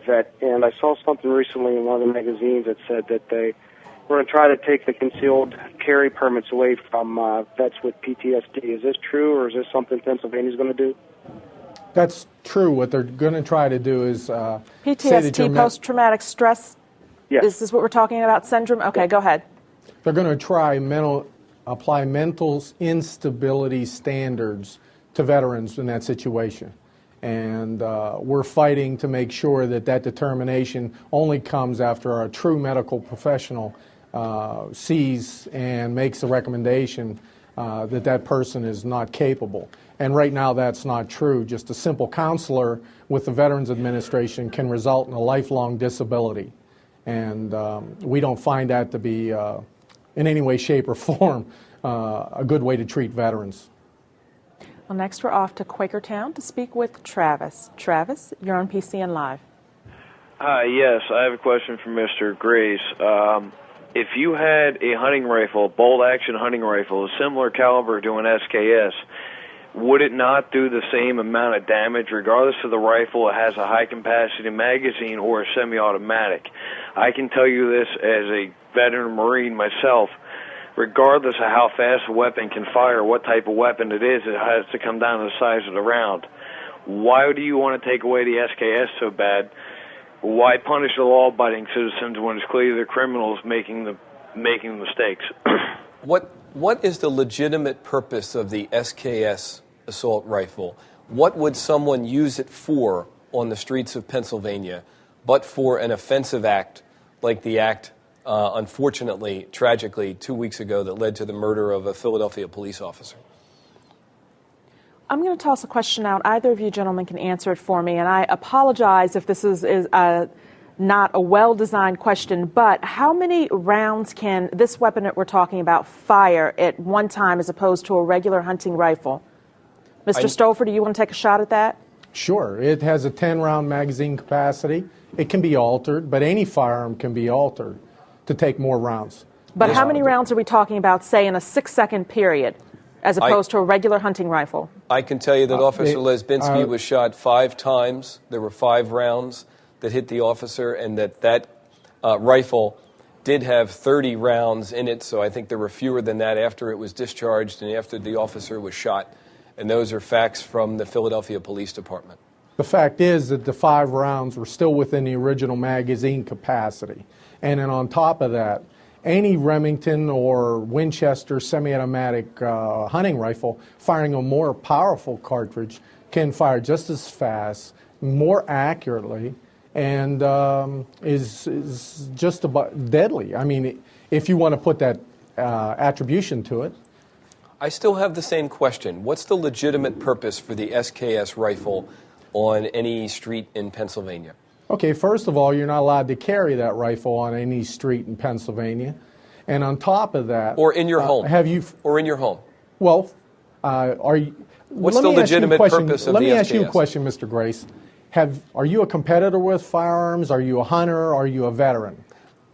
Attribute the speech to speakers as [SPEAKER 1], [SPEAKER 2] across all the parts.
[SPEAKER 1] vet, and I saw something recently in one of the magazines that said that they were going to try to take the concealed carry permits away from vets with PTSD. Is this true, or is this something Pennsylvania's going to do?
[SPEAKER 2] That's true. What they're going to try to do is
[SPEAKER 3] PTSD, post-traumatic stress.
[SPEAKER 1] Yes.
[SPEAKER 3] Is this what we're talking about? Syndrome? Okay, go ahead.
[SPEAKER 2] They're going to try apply mental instability standards to veterans in that situation. And we're fighting to make sure that that determination only comes after a true medical professional sees and makes a recommendation that that person is not capable. And right now that's not true. Just a simple counselor with the Veterans Administration can result in a lifelong disability. And we don't find that to be in any way, shape, or form a good way to treat veterans.
[SPEAKER 3] Well, next we're off to Quakertown to speak with Travis. Travis, you're on PCN Live.
[SPEAKER 4] Hi, yes, I have a question for Mr. Grace. If you had a hunting rifle, bolt-action hunting rifle, a similar caliber to an SKS, would it not do the same amount of damage regardless of the rifle? It has a high-capacity magazine or a semi-automatic. I can tell you this as a veteran Marine myself. Regardless of how fast a weapon can fire, what type of weapon it is, it has to come down to the size of the round. Why do you want to take away the SKS so bad? Why punish the law-abiding citizens when it's clearly the criminals making the mistakes?
[SPEAKER 5] What is the legitimate purpose of the SKS assault rifle? What would someone use it for on the streets of Pennsylvania but for an offensive act like the act unfortunately, tragically, 2 weeks ago that led to the murder of a Philadelphia police officer?
[SPEAKER 3] I'm going to toss a question out. Either of you gentlemen can answer it for me, and I apologize if this is not a well-designed question, but how many rounds can this weapon that we're talking about fire at one time as opposed to a regular hunting rifle? Mr. Stouffer, do you want to take a shot at that?
[SPEAKER 2] Sure. It has a 10-round magazine capacity. It can be altered, but any firearm can be altered to take more rounds.
[SPEAKER 3] But how many rounds are we talking about, say, in a 6-second period, as opposed to a regular hunting rifle?
[SPEAKER 5] I can tell you that Officer Lesbinski was shot 5 times. There were 5 rounds that hit the officer, and that rifle did have 30 rounds in it, so I think there were fewer than that after it was discharged and after the officer was shot. And those are facts from the Philadelphia Police Department.
[SPEAKER 2] The fact is that the 5 rounds were still within the original magazine capacity. And then on top of that, any Remington or Winchester semi-automatic hunting rifle firing a more powerful cartridge can fire just as fast, more accurately, and is just about deadly. I mean, if you want to put that attribution to it.
[SPEAKER 5] I still have the same question. What's the legitimate purpose for the SKS rifle on any street in Pennsylvania?
[SPEAKER 2] Okay, first of all, you're not allowed to carry that rifle on any street in Pennsylvania. And on top of that...
[SPEAKER 5] Or in your home. Or in your home.
[SPEAKER 2] Well, are you...
[SPEAKER 5] What's the legitimate purpose of the SKS?
[SPEAKER 2] Let me ask you a question, Mr. Grace. Are you a competitor with firearms? Are you a hunter? Are you a veteran?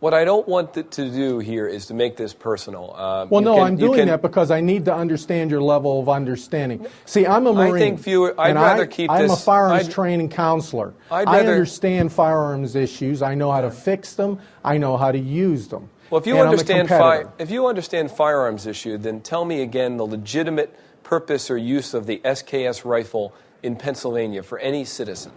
[SPEAKER 5] What I don't want to do here is to make this personal.
[SPEAKER 2] I'm doing that because I need to understand your level of understanding. See, I'm a Marine.
[SPEAKER 5] I'd rather keep this...
[SPEAKER 2] I'm a firearms training counselor. I understand firearms issues. I know how to fix them. I know how to use them.
[SPEAKER 5] Well, if you understand firearms issue, then tell me again the legitimate purpose or use of the SKS rifle in Pennsylvania for any citizen.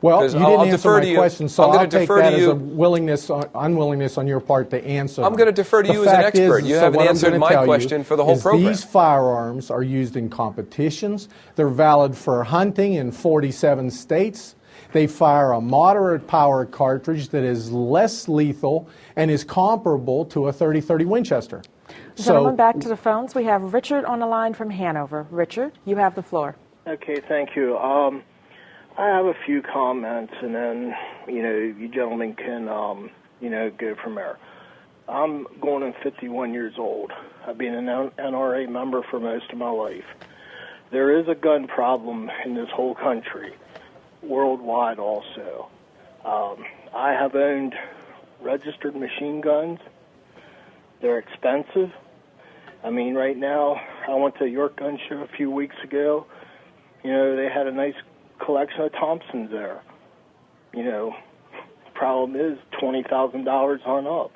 [SPEAKER 2] Well, you didn't answer my question, so I'll take that as a unwillingness on your part to answer.
[SPEAKER 5] I'm going to defer to you as an expert. You haven't answered my question for the whole program.
[SPEAKER 2] These firearms are used in competitions. They're valid for hunting in 47 states. They fire a moderate power cartridge that is less lethal and is comparable to a .30-30 Winchester.
[SPEAKER 3] Gentlemen, back to the phones. We have Richard on the line from Hanover. Richard, you have the floor.
[SPEAKER 6] Okay, thank you. I have a few comments, and then, you gentlemen can, go from there. I'm going on 51 years old. I've been an NRA member for most of my life. There is a gun problem in this whole country, worldwide also. I have owned registered machine guns. They're expensive. I mean, right now, I went to a York Gun Show a few weeks ago. They had a nice collection of Thompsons there. problem is $20,000 on up.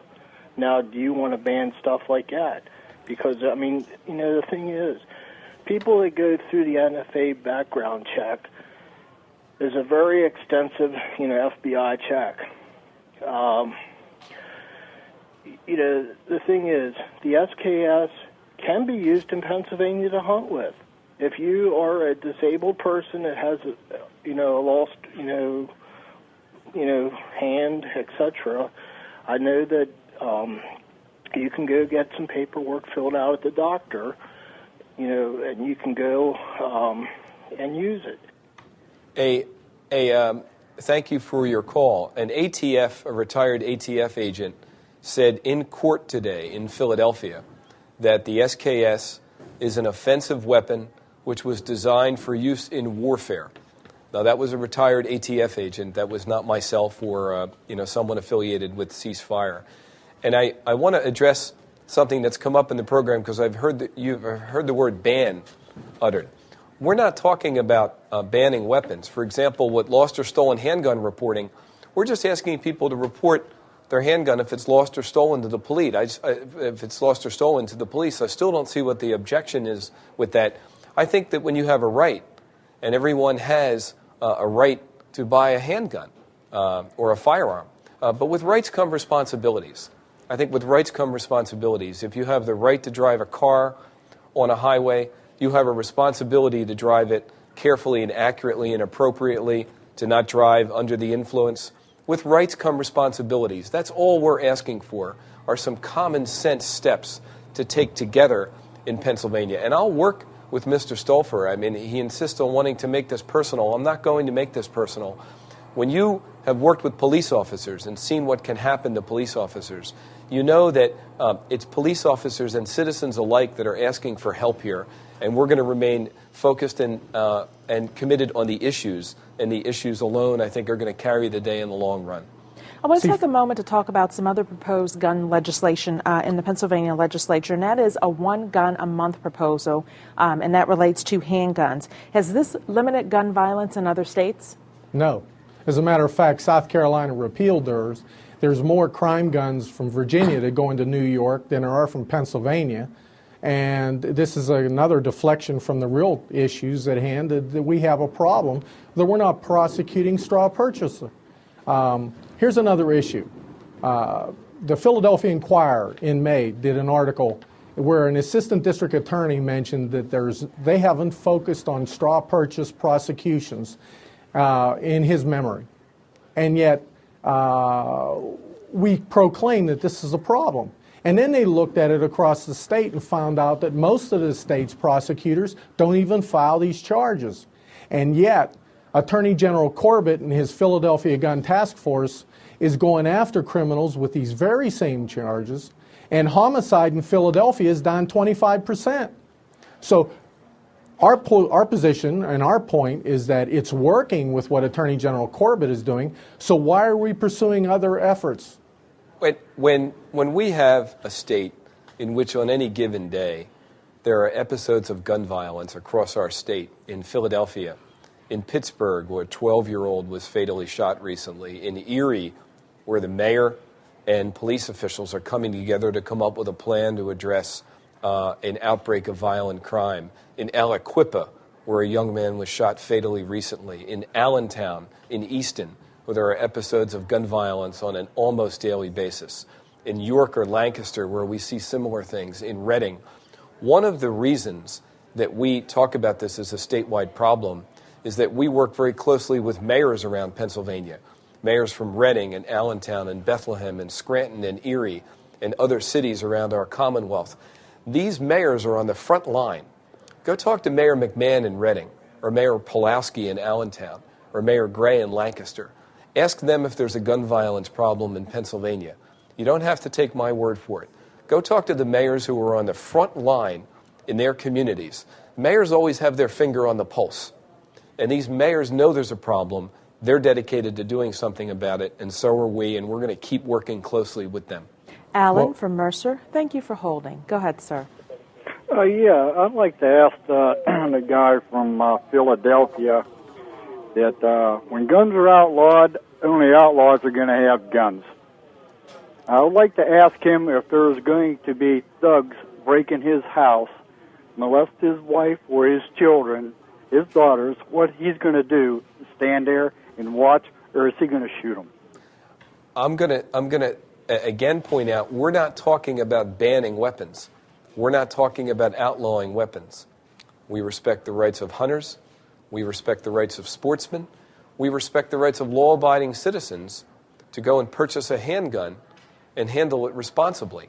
[SPEAKER 6] Now, do you want to ban stuff like that? Because, I mean, the thing is, people that go through the NFA background check is a very extensive, FBI check. The thing is, the SKS can be used in Pennsylvania to hunt with. If you are a disabled person that has, a lost, hand, etc., I know that you can go get some paperwork filled out at the doctor, and you can go and use it.
[SPEAKER 5] Thank you for your call. An ATF, a retired ATF agent, said in court today in Philadelphia that the SKS is an offensive weapon which was designed for use in warfare. Now, that was a retired ATF agent. That was not myself or someone affiliated with Ceasefire. And I want to address something that's come up in the program because I've heard you've heard the word ban uttered. We're not talking about banning weapons. For example, with lost or stolen handgun reporting, we're just asking people to report their handgun if it's lost or stolen to the police. If it's lost or stolen to the police, I still don't see what the objection is with that. I think that when you have a right, and everyone has a right to buy a handgun or a firearm, but with rights come responsibilities. I think with rights come responsibilities. If you have the right to drive a car on a highway, you have a responsibility to drive it carefully and accurately and appropriately, to not drive under the influence. With rights come responsibilities. That's all we're asking for, are some common sense steps to take together in Pennsylvania. And I'll work with Mr. Stolfer. I mean, he insists on wanting to make this personal. I'm not going to make this personal. When you have worked with police officers and seen what can happen to police officers, you know that it's police officers and citizens alike that are asking for help here. And we're going to remain focused and committed on the issues. And the issues alone, I think, are going to carry the day in the long run.
[SPEAKER 3] I want to take a moment to talk about some other proposed gun legislation in the Pennsylvania legislature, and that is a one-gun-a-month proposal, and that relates to handguns. Has this limited gun violence in other states?
[SPEAKER 2] No. As a matter of fact, South Carolina repealed theirs. There's more crime guns from Virginia that go into New York than there are from Pennsylvania. And this is another deflection from the real issues at hand, that we have a problem, that we're not prosecuting straw purchaser. Here's another issue. The Philadelphia Inquirer in May did an article where an assistant district attorney mentioned that they haven't focused on straw purchase prosecutions in his memory. And yet we proclaim that this is a problem. And then they looked at it across the state and found out that most of the state's prosecutors don't even file these charges. And yet, Attorney General Corbett and his Philadelphia Gun Task Force is going after criminals with these very same charges, and homicide in Philadelphia is down 25%. So our position and our point is that it's working with what Attorney General Corbett is doing, so why are we pursuing other efforts?
[SPEAKER 5] When we have a state in which on any given day there are episodes of gun violence across our state, in Philadelphia, in Pittsburgh, where a 12-year-old was fatally shot recently, in Erie, where the mayor and police officials are coming together to come up with a plan to address an outbreak of violent crime, in Aliquippa, where a young man was shot fatally recently, in Allentown, in Easton, where there are episodes of gun violence on an almost daily basis, in York or Lancaster, where we see similar things, in Reading. One of the reasons that we talk about this as a statewide problem is that we work very closely with mayors around Pennsylvania, mayors from Reading and Allentown and Bethlehem and Scranton and Erie and other cities around our Commonwealth. These mayors are on the front line. Go talk to Mayor McMahon in Reading, or Mayor Pulaski in Allentown, or Mayor Gray in Lancaster. Ask them if there's a gun violence problem in Pennsylvania. You don't have to take my word for it. Go talk to the mayors who are on the front line in their communities. Mayors always have their finger on the pulse. And these mayors know there's a problem. They're dedicated to doing something about it, and so are we, and we're going to keep working closely with them.
[SPEAKER 3] Alan from Mercer, thank you for holding. Go ahead, sir.
[SPEAKER 7] Yeah, I'd like to ask the guy from Philadelphia that when guns are outlawed, only outlaws are going to have guns. I would like to ask him if there's going to be thugs break in his house, molest his wife or his children, his daughters, what he's going to do, stand there and watch, or is he going to shoot them?
[SPEAKER 5] I'm going to again point out, we're not talking about banning weapons. We're not talking about outlawing weapons. We respect the rights of hunters. We respect the rights of sportsmen. We respect the rights of law-abiding citizens to go and purchase a handgun and handle it responsibly.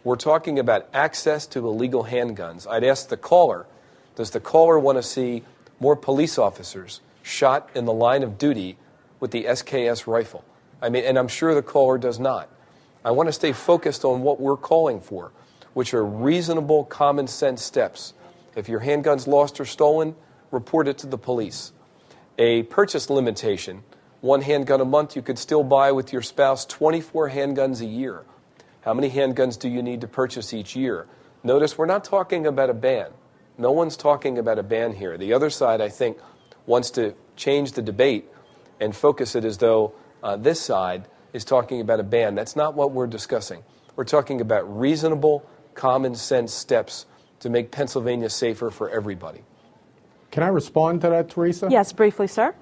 [SPEAKER 5] We're talking about access to illegal handguns. I'd ask the caller, does the caller want to see more police officers shot in the line of duty with the SKS rifle? I mean, and I'm sure the caller does not. I want to stay focused on what we're calling for, which are reasonable, common sense steps. If your handgun's lost or stolen, report it to the police. A purchase limitation, 1 handgun a month, you could still buy with your spouse 24 handguns a year. How many handguns do you need to purchase each year? Notice we're not talking about a ban. No one's talking about a ban here. The other side, I think, wants to change the debate and focus it as though this side is talking about a ban. That's not what we're discussing. We're talking about reasonable, common sense steps to make Pennsylvania safer for everybody.
[SPEAKER 2] Can I respond to that, Teresa?
[SPEAKER 3] Yes, briefly, sir.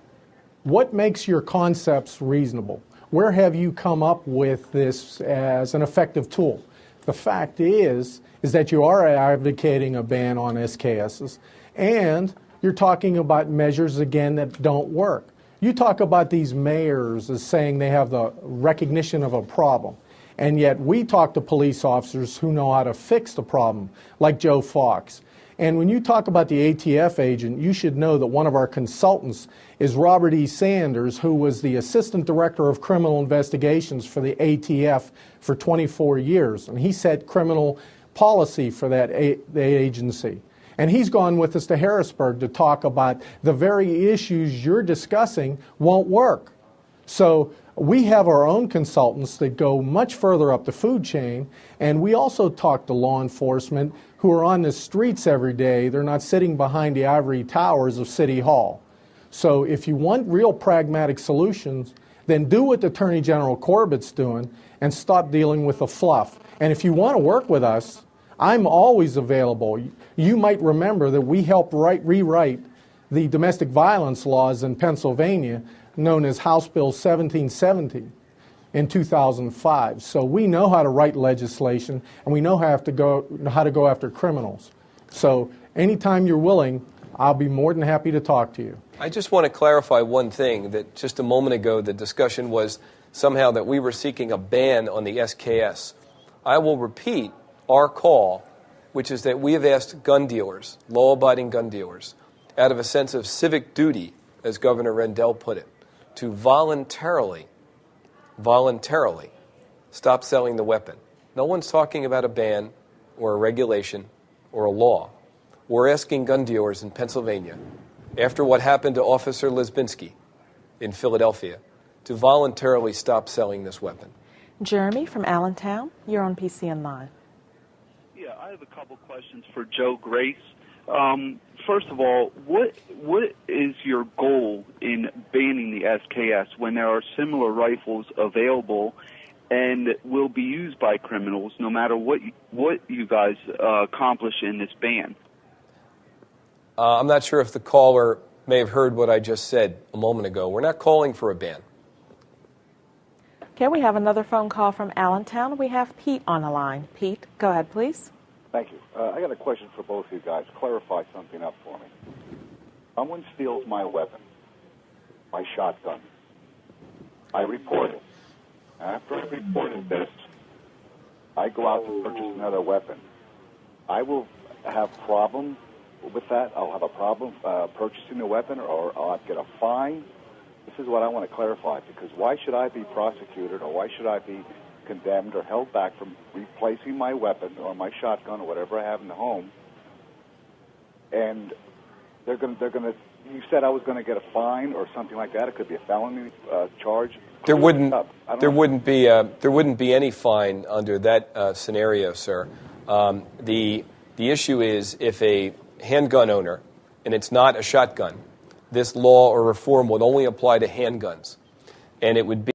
[SPEAKER 2] What makes your concepts reasonable? Where have you come up with this as an effective tool? The fact is that you are advocating a ban on SKSs, and you're talking about measures, again, that don't work. You talk about these mayors as saying they have the recognition of a problem, and yet we talk to police officers who know how to fix the problem, like Joe Fox. And when you talk about the ATF agent, you should know that one of our consultants is Robert E. Sanders, who was the Assistant Director of Criminal Investigations for the ATF for 24 years. And he set criminal policy for that the agency. And he's gone with us to Harrisburg to talk about the very issues you're discussing won't work. So we have our own consultants that go much further up the food chain, and we also talk to law enforcement who are on the streets every day. They're not sitting behind the ivory towers of City Hall. So if you want real pragmatic solutions, then do what Attorney General Corbett's doing and stop dealing with the fluff. And if you want to work with us, I'm always available. You might remember that we helped rewrite the domestic violence laws in Pennsylvania, known as House Bill 1770 in 2005. So we know how to write legislation, and we know how to go after criminals. So anytime you're willing, I'll be more than happy to talk to you.
[SPEAKER 5] I just want to clarify one thing, that just a moment ago the discussion was somehow that we were seeking a ban on the SKS. I will repeat our call, which is that we have asked gun dealers, law-abiding gun dealers, out of a sense of civic duty, as Governor Rendell put it, to voluntarily stop selling the weapon. No one's talking about a ban or a regulation or a law. We're asking gun dealers in Pennsylvania, after what happened to Officer Lisbinski in Philadelphia, to voluntarily stop selling this weapon. Jeremy
[SPEAKER 3] from Allentown, you're on PCN Live.
[SPEAKER 8] Yeah, I have a couple questions for Joe Grace. First of all, what is your goal in banning the SKS when there are similar rifles available and will be used by criminals no matter what you guys accomplish in this ban?
[SPEAKER 5] I'm not sure if the caller may have heard what I just said a moment ago. We're not calling for a ban.
[SPEAKER 3] Okay, we have another phone call from Allentown. We have Pete on the line. Pete, go ahead, please.
[SPEAKER 9] Thank you. I got a question for both of you guys. Clarify something up for me. Someone steals my weapon, my shotgun. I report it. After I reported this, I go out to purchase another weapon. I will have a problem with that. I'll have a problem purchasing the weapon, or I'll get a fine. This is what I want to clarify, because why should I be prosecuted, or why should I be condemned or held back from replacing my weapon or my shotgun or whatever I have in the home? And they're going to. You said I was going to get a fine or something like that. It could be a felony charge.
[SPEAKER 5] There wouldn't be any fine under that scenario, sir. The issue is if a handgun owner, and it's not a shotgun, this law or reform would only apply to handguns. and it would be